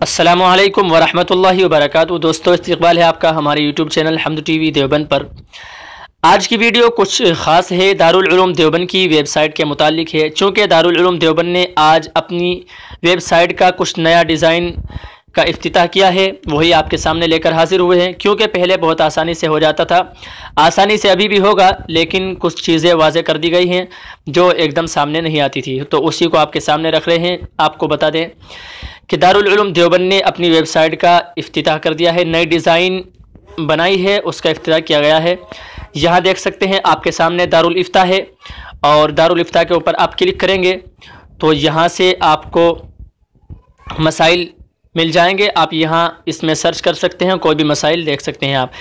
अस्सलामुअलैकुम वरहमतुल्लाहि वबरकातुहू। दोस्तों, इस्तकबाल है आपका हमारे यूट्यूब चैनल हमद टीवी देवबंद पर। आज की वीडियो कुछ ख़ास है, दारुलउलूम देवबंद की वेबसाइट के मुतालिक है। चूँकि दारुलउलूम देवबंद ने आज अपनी वेबसाइट का कुछ नया डिज़ाइन का इफ्तिताह किया है, वही आपके सामने लेकर हाजिर हुए हैं। क्योंकि पहले बहुत आसानी से हो जाता था, आसानी से अभी भी होगा, लेकिन कुछ चीज़ें वाज़े कर दी गई हैं जो एकदम सामने नहीं आती थी, तो उसी को आपके सामने रख रहे हैं। आपको बता दें कि दारुलउलूम देवबंद ने अपनी वेबसाइट का इफ्तिताह कर दिया है, नई डिज़ाइन बनाई है, उसका इफ्तिताह किया गया है। यहाँ देख सकते हैं आपके सामने दारुल इफ्ताह है, और दारुल इफ्ताह के ऊपर आप क्लिक करेंगे तो यहाँ से आपको मसाइल मिल जाएंगे। आप यहाँ इसमें सर्च कर सकते हैं, कोई भी मसाइल देख सकते हैं। आप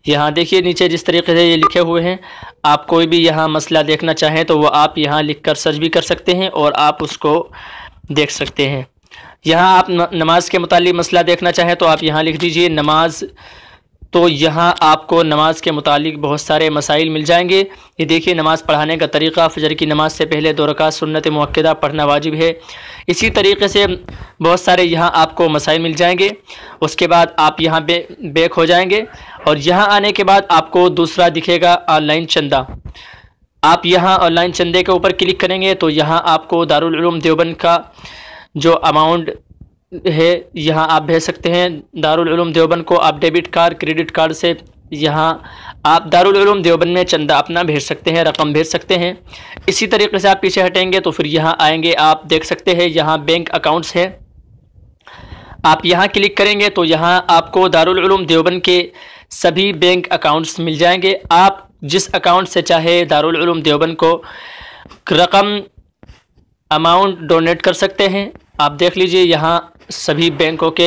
यहाँ देखिए नीचे जिस तरीके से ये लिखे हुए हैं, आप कोई भी यहाँ मसला देखना चाहें तो वो आप यहाँ लिख कर सर्च भी कर सकते हैं और आप उसको देख सकते हैं। यहाँ आप नमाज के मुतालिक मसला देखना चाहें तो आप यहाँ लिख दीजिए नमाज, तो यहाँ आपको नमाज के मुतालिक बहुत सारे मसाइल मिल जाएंगे। ये देखिए नमाज़ पढ़ाने का तरीक़ा, फजर की नमाज से पहले 2 रकात सुन्नत मुअक्कदा पढ़ना वाजिब है। इसी तरीके से बहुत सारे यहाँ आपको मसाइल मिल जाएंगे। उसके बाद आप यहाँ बैक हो जाएंगे और यहाँ आने के बाद आपको दूसरा दिखेगा ऑनलाइन चंदा। आप यहाँ ऑनलाइन चंदे के ऊपर क्लिक करेंगे तो यहाँ आपको दारुलउलूम देवबंद का जो अमाउंट है यहाँ आप भेज सकते हैं। दारुलउलूम देवबंद को आप डेबिट कार्ड, क्रेडिट कार्ड से यहाँ आप दारुलउलूम देवबंद में चंदा अपना भेज सकते हैं, रकम भेज सकते हैं। इसी तरीके से आप पीछे हटेंगे तो फिर यहाँ आएंगे, आप देख सकते हैं यहाँ बैंक अकाउंट्स है। आप यहाँ क्लिक करेंगे तो यहाँ आपको दारुलउलूम देवबंद के सभी बैंक अकाउंट्स मिल जाएंगे। आप जिस अकाउंट से चाहे दारुलउलूम देवबंद को रकम अमाउंट डोनेट कर सकते हैं। आप देख लीजिए यहाँ सभी बैंकों के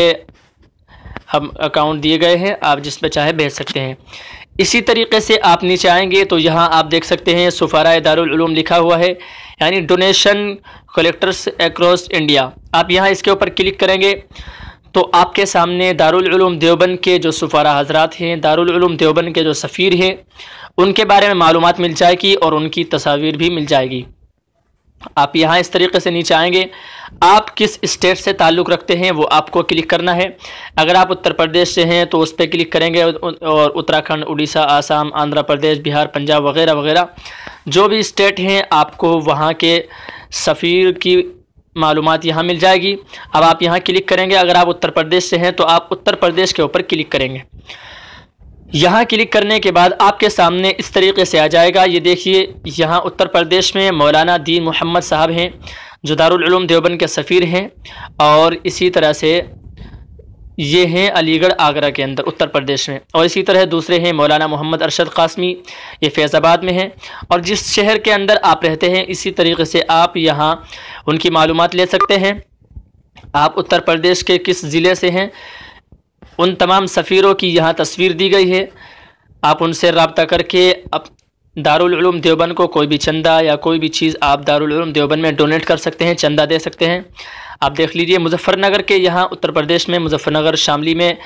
हम अकाउंट दिए गए हैं, आप जिस पे चाहे भेज सकते हैं। इसी तरीके से आप नीचे आएंगे तो यहाँ आप देख सकते हैं सुफाराए दारुलउलूम लिखा हुआ है, यानी डोनेशन कलेक्टर्स अक्रॉस इंडिया। आप यहाँ इसके ऊपर क्लिक करेंगे तो आपके सामने दारुलउलूम देवबंद के जो सुफारा हजरात हैं, दारुलउलूम देवबंद के जो सफ़ीर हैं, उनके बारे में मालूमात मिल जाएगी और उनकी तस्वीर भी मिल जाएगी। आप यहाँ इस तरीके से नीचे आएंगे, आप किस स्टेट से ताल्लुक़ रखते हैं वो आपको क्लिक करना है। अगर आप उत्तर प्रदेश से हैं तो उस पर क्लिक करेंगे और उत्तराखंड, उड़ीसा, आसाम, आंध्र प्रदेश, बिहार, पंजाब वगैरह वगैरह जो भी स्टेट हैं, आपको वहाँ के सफ़ीर की मालूमात यहाँ मिल जाएगी। अब आप यहाँ क्लिक करेंगे, अगर आप उत्तर प्रदेश से हैं तो आप उत्तर प्रदेश के ऊपर क्लिक करेंगे। यहाँ क्लिक करने के बाद आपके सामने इस तरीके से आ जाएगा। ये देखिए यहाँ उत्तर प्रदेश में मौलाना दीन मोहम्मद साहब हैं जो दारुलउलूम देवबंद के सफ़ीर हैं, और इसी तरह से ये हैं अलीगढ़ आगरा के अंदर उत्तर प्रदेश में, और इसी तरह दूसरे हैं मौलाना मोहम्मद अरशद कासमी, ये फैज़ाबाद में हैं। और जिस शहर के अंदर आप रहते हैं इसी तरीके से आप यहाँ उनकी मालूमात ले सकते हैं। आप उत्तर प्रदेश के किस ज़िले से हैं, उन तमाम सफ़ीरों की यहाँ तस्वीर दी गई है। आप उनसे रब्ता करके अब दारुलउलूम देवबंद को कोई भी चंदा या कोई भी चीज़ आप दारुलउलूम देवबंद में डोनेट कर सकते हैं, चंदा दे सकते हैं। आप देख लीजिए मुजफ्फरनगर के यहाँ उत्तर प्रदेश में मुजफ्फरनगर शामली में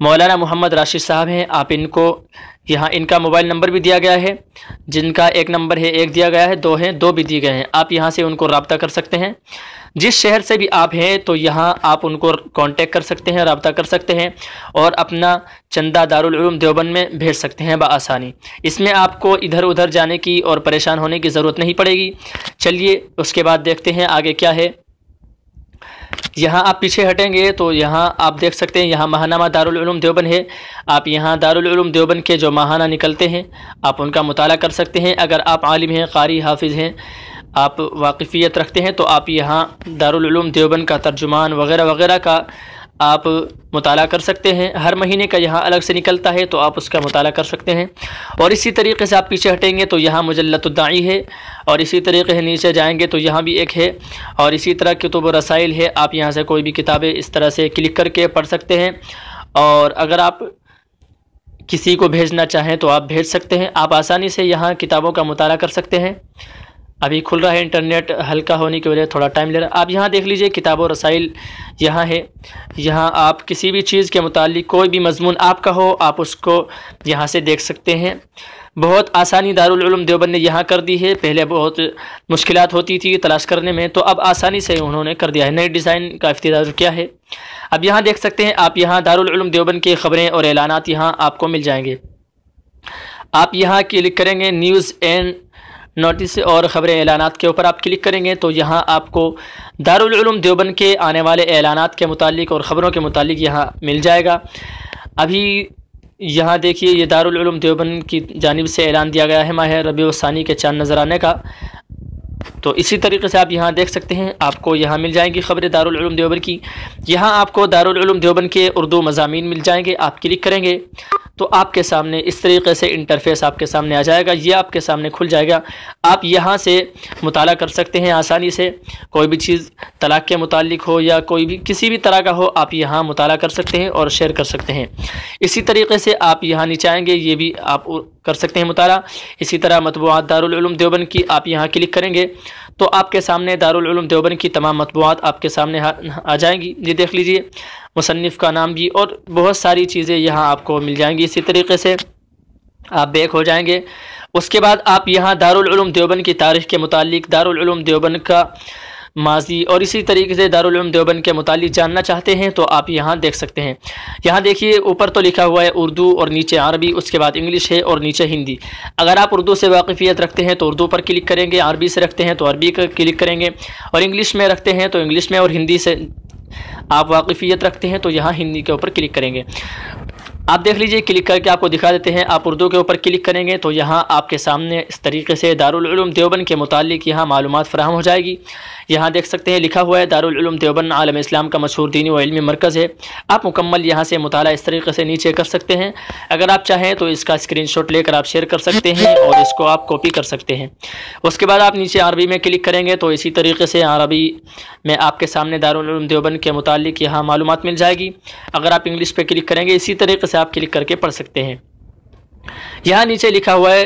मौलाना मोहम्मद राशिद साहब हैं। आप इनको यहाँ इनका मोबाइल नंबर भी दिया गया है, जिनका एक नंबर है, एक दिया गया है, 2 हैं, 2 भी दिए गए हैं। आप यहाँ से उनको रब्ता कर सकते हैं। जिस शहर से भी आप हैं तो यहाँ आप उनको कांटेक्ट कर सकते हैं, रब्ता कर सकते हैं और अपना चंदा दारुलउलूम देवबंद में भेज सकते हैं बआसानी। इसमें आपको इधर उधर जाने की और परेशान होने की ज़रूरत नहीं पड़ेगी। चलिए उसके बाद देखते हैं आगे क्या है। यहाँ आप पीछे हटेंगे तो यहाँ आप देख सकते हैं यहाँ माहनामा दारुलउलूम देवबंद है। आप यहाँ दारुलउलूम देवबंद के जो माहाना निकलते हैं आप उनका मुताला कर सकते हैं। अगर आप आलिम हैं, कारी, हाफिज़ हैं, आप वाक़िफ़ियत रखते हैं तो आप यहाँ दारुलउलूम देवबंद का तर्जुमान वगैरह वगैरह का आप मुताला कर सकते हैं। हर महीने का यहाँ अलग से निकलता है तो आप उसका मुताला कर सकते हैं। और इसी तरीके से आप पीछे हटेंगे तो यहाँ मुजल्लतुद्दाई है, और इसी तरीके से नीचे जाएंगे तो यहाँ भी एक है, और इसी तरह कुतुब रसाइल है। आप यहाँ से कोई भी किताबें इस तरह से क्लिक करके पढ़ सकते हैं, और अगर आप किसी को भेजना चाहें तो आप भेज सकते हैं। आप आसानी से यहाँ किताबों का मुताला कर सकते हैं। अभी खुल रहा है, इंटरनेट हल्का होने की वजह थोड़ा टाइम ले रहा है। आप यहाँ देख लीजिए किताब और रसाइल यहाँ है। यहाँ आप किसी भी चीज़ के मुतालिक कोई भी मजमून आपका हो आप उसको यहाँ से देख सकते हैं। बहुत आसानी दारुलउलूम देवबंद ने यहाँ कर दी है। पहले बहुत मुश्किलात होती थी तलाश करने में, तो अब आसानी से उन्होंने कर दिया है। नए डिज़ाइन का इफ्तिताह किया है। अब यहाँ देख सकते हैं आप, यहाँ दारुल देवबंद के खबरें और ऐलानात यहाँ आपको मिल जाएंगे। आप यहाँ क्लिक करेंगे न्यूज़ एंड नोटिस और ख़बरें ऐलानात के ऊपर आप क्लिक करेंगे तो यहाँ आपको दारुल देवबंद के आने वाले ऐलानात के मुतालिक और ख़बरों के मुतालिक यहाँ मिल जाएगा। अभी यहाँ देखिए ये दारुल देवबंद की जानिब से ऐलान दिया गया है माह रबीउल सानी के चांद नज़र आने का। तो इसी तरीके से आप यहाँ देख सकते हैं, आपको यहाँ मिल जाएंगी ख़बरें दारुल देवबंद की। यहाँ आपको दारुल देवबंद के उर्दू मज़ामीन मिल जाएंगे। आप क्लिक करेंगे तो आपके सामने इस तरीके से इंटरफेस आपके सामने आ जाएगा, ये आपके सामने खुल जाएगा। आप यहाँ से मुताला कर सकते हैं आसानी से, कोई भी चीज़ तलाक़ के मुतालिक हो या कोई भी किसी भी तरह का हो, आप यहाँ मुताला कर सकते हैं और शेयर कर सकते हैं। इसी तरीके से आप यहाँ नीचे आएंगे, ये भी आप कर सकते हैं मुताला। इसी तरह मतबूआत दारुल देवबंद की आप यहाँ क्लिक करेंगे तो आपके सामने दारुल देवबंद की तमाम मतबूआत आपके सामने आ जाएंगी। ये देख लीजिए, मुसन्निफ़ का नाम भी और बहुत सारी चीज़ें यहाँ आपको मिल जाएंगी। इसी तरीके से आप बैक हो जाएंगे। उसके बाद आप यहाँ दारुल देवबंद की तारीख़ के मुतालिक, दारुल देवबंद का माजी और इसी तरीके से दारुल देवबंद के मुतालिक जानना चाहते हैं तो आप यहाँ देख सकते हैं। यहाँ देखिए ऊपर तो लिखा हुआ है उर्दू और नीचे अरबी, उसके बाद इंग्लिश है और नीचे हिंदी। अगर आप उर्दू से वाकिफ़ियत रखते हैं तो उर्दू पर क्लिक करेंगे, अरबी से रखते हैं तो अरबी पर क्लिक करेंगे और इंग्लिश में रखते हैं तो इंग्लिश में, और हिंदी से आप वाकिफ़ियत रखते हैं तो यहाँ हिंदी के ऊपर क्लिक करेंगे। आप देख लीजिए, क्लिक करके आपको दिखा देते हैं। आप उर्दू के ऊपर क्लिक करेंगे तो यहाँ आपके सामने इस तरीके से दारुल देवबंद के मुतालिक यहाँ मालूमात फराहम हो जाएगी। यहाँ देख सकते हैं लिखा हुआ है दारुल देवबंद आलम इस्लाम का मशहूर दीनी व इल्मी मरकज़ है। आप मुकम्मल यहाँ से मुताला इस तरीके से नीचे कर सकते हैं। अगर आप चाहें तो इसका स्क्रीनशॉट लेकर आप शेयर कर सकते हैं और इसको आप कॉपी कर सकते हैं। उसके बाद आप नीचे अरबी में क्लिक करेंगे तो इसी तरीके से अरबी में आपके सामने दारुल देवबंद के मुतालिक यहाँ मालूमात मिल जाएगी। अगर आप इंग्लिश पे क्लिक करेंगे इसी तरीके से आप क्लिक करके पढ़ सकते हैं। यहाँ नीचे लिखा हुआ है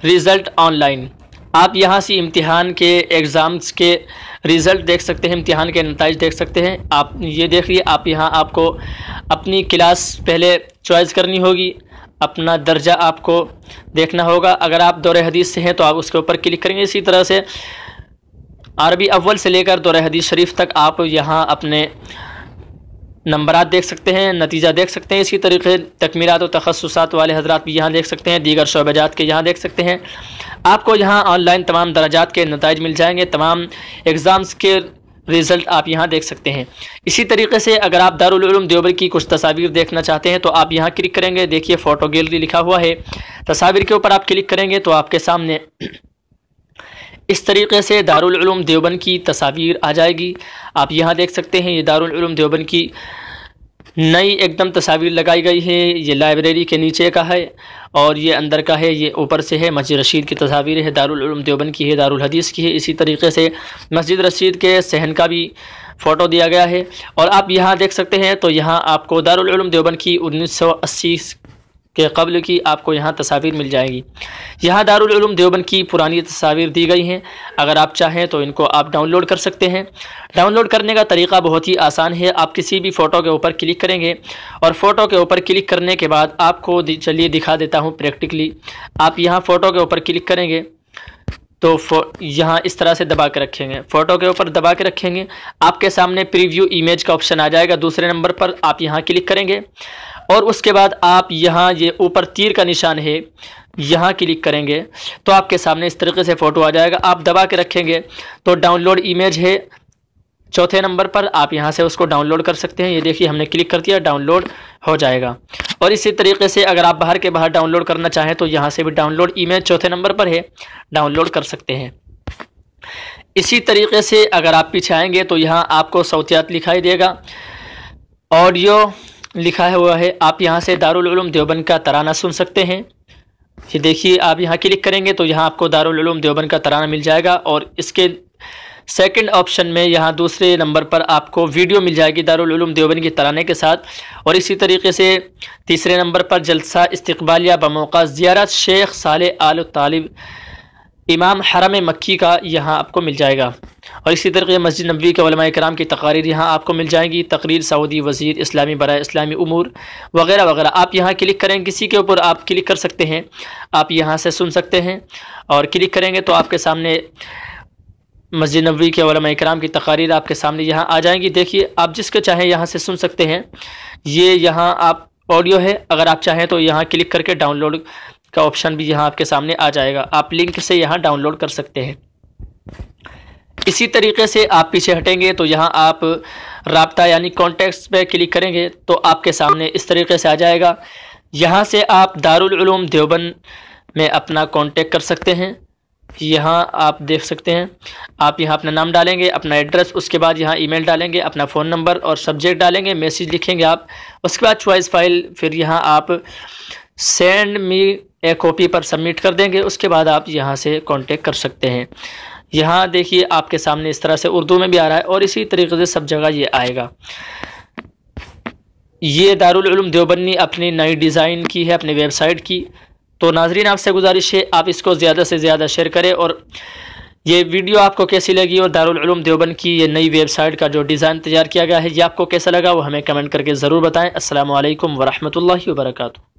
रिज़ल्ट ऑनलाइन। आप यहाँ से इम्तिहान के एग्ज़ाम्स के रिज़ल्ट देख सकते हैं, इम्तिहान के नतीजे देख सकते हैं। आप ये देख लिए, आप यहाँ आपको अपनी क्लास पहले चॉइस करनी होगी, अपना दर्जा आपको देखना होगा। अगर आप दौरे हदीस से हैं तो आप उसके ऊपर क्लिक करेंगे। इसी तरह से अरबी अव्वल से लेकर दौरे हदीस शरीफ तक आप यहाँ अपने नंबरात देख सकते हैं, नतीजा देख सकते हैं। इसी तरीके तकमीलात और तखस्सुसात वाले हजरात भी यहाँ देख सकते हैं, दीगर शोबजात के यहाँ देख सकते हैं। आपको यहाँ ऑनलाइन तमाम दराजात के नताइज मिल जाएंगे, तमाम एग्ज़ाम्स के रिज़ल्ट आप यहाँ देख सकते हैं। इसी तरीके से अगर आप दारुल देवबंद की कुछ तस्वीर देखना चाहते हैं तो आप यहाँ क्लिक करेंगे। देखिए फ़ोटो गैलरी लिखा हुआ है, तस्वीर के ऊपर आप क्लिक करेंगे तो आपके सामने इस तरीके से दारुल देवबंद की तस्वीर आ जाएगी। आप यहाँ देख सकते हैं, ये दारुल देवबंद की नई एकदम तस्वीर लगाई गई है। ये लाइब्रेरी के नीचे का है और ये अंदर का है, ये ऊपर से है। मस्जिद रशीद की तस्वीर है, दारुल देवबंद की है, दारुल हदीस की है। इसी तरीके से मस्जिद रशीद के सहन का भी फ़ोटो दिया गया है। और आप यहाँ देख सकते हैं तो यहाँ आपको दारुल देवबंद की 1980 के कबल की आपको यहाँ तस्वीर मिल जाएगी। यहाँ दारुल देवबंद की पुरानी तस्वीर दी गई हैं। अगर आप चाहें तो इनको आप डाउनलोड कर सकते हैं। डाउनलोड करने का तरीका बहुत ही आसान है। आप किसी भी फ़ोटो के ऊपर क्लिक करेंगे और फ़ोटो के ऊपर क्लिक करने के बाद आपको चलिए दिखा देता हूँ प्रैक्टिकली। आप यहाँ फ़ोटो के ऊपर क्लिक करेंगे तो यहाँ इस तरह से दबा के रखेंगे, फ़ोटो के ऊपर दबा के रखेंगे, आपके सामने प्रीव्यू इमेज का ऑप्शन आ जाएगा। दूसरे नंबर पर आप यहाँ क्लिक करेंगे और उसके बाद आप यहाँ ये ऊपर तीर का निशान है, यहाँ क्लिक करेंगे तो आपके सामने इस तरीके से फ़ोटो आ जाएगा। आप दबा के रखेंगे तो डाउनलोड इमेज है चौथे नंबर पर, आप यहाँ से उसको डाउनलोड कर सकते हैं। ये देखिए हमने क्लिक कर दिया, डाउनलोड हो जाएगा। और इसी तरीके से अगर आप बाहर के बाहर डाउनलोड करना चाहें तो यहाँ से भी डाउनलोड इमेज चौथे नंबर पर है, डाउनलोड कर सकते हैं। इसी तरीके से अगर आप पीछे आएंगे तो यहाँ आपको सौतियात दिखाई देगा, ऑडियो लिखा हुआ है। आप यहाँ से दारुल देवबंद का तराना सुन सकते हैं। ये देखिए आप यहाँ क्लिक करेंगे तो यहाँ आपको दारुल देवबंद का तराना मिल जाएगा। और इसके सेकंड ऑप्शन में यहाँ दूसरे नंबर पर आपको वीडियो मिल जाएगी दारुल देवबंद के तराने के साथ। और इसी तरीके से तीसरे नंबर पर जलसा इस्तकबालिया बमौका ज़ियारत शेख सालेह आल तालिब इमाम हरम मक्की का यहाँ आपको मिल जाएगा। और इसी तरीके मस्जिद नबवी के उलमाए कराम की तकारीर यहाँ आपको मिल जाएंगी, तकरीर सऊदी वज़ीर इस्लामी बराए इस्लामी उमूर वगैरह वगैरह। आप यहाँ क्लिक करें, किसी के ऊपर आप क्लिक कर सकते हैं, आप यहाँ से सुन सकते हैं। और क्लिक करेंगे तो आपके सामने मस्जिद नबवी के उलमा इकराम की तकारीर आपके सामने यहाँ आ जाएंगी। देखिए, आप जिसके चाहें यहाँ से सुन सकते हैं। ये यहाँ आप ऑडियो है, अगर आप चाहें तो यहाँ क्लिक करके डाउनलोड का ऑप्शन भी यहाँ आपके सामने आ जाएगा, आप लिंक से यहाँ डाउनलोड कर सकते हैं। इसी तरीके से आप पीछे हटेंगे तो यहाँ आप राब्ता यानी कॉन्टैक्ट्स पे क्लिक करेंगे तो आपके सामने इस तरीके से आ जाएगा। यहाँ से आप दारुल-उलूम देवबंद में अपना कांटेक्ट कर सकते हैं। यहाँ आप देख सकते हैं, आप यहाँ अपना नाम डालेंगे, अपना एड्रेस, उसके बाद यहाँ ईमेल डालेंगे, अपना फ़ोन नंबर और सब्जेक्ट डालेंगे, मैसेज लिखेंगे आप, उसके बाद चॉइस फाइल, फिर यहाँ आप सेंड मी ए कॉपी पर सबमिट कर देंगे। उसके बाद आप यहाँ से कांटेक्ट कर सकते हैं। यहाँ देखिए आपके सामने इस तरह से उर्दू में भी आ रहा है और इसी तरीके से सब जगह ये आएगा। ये दारुल-उलूम देवबंद ने अपनी नई डिज़ाइन की है अपनी वेबसाइट की। तो नाजरीन, आपसे गुजारिश है आप इसको ज़्यादा से ज़्यादा शेयर करें। और ये वीडियो आपको कैसी लगी और दारुल-उलूम देवबंद की ये नई वेबसाइट का जो डिज़ाइन तैयार किया गया है ये आपको कैसा लगा वो हमें कमेंट करके ज़रूर बताएं। अस्सलामु अलैकुम वरहमतुल्लाहि वबरकातुहू।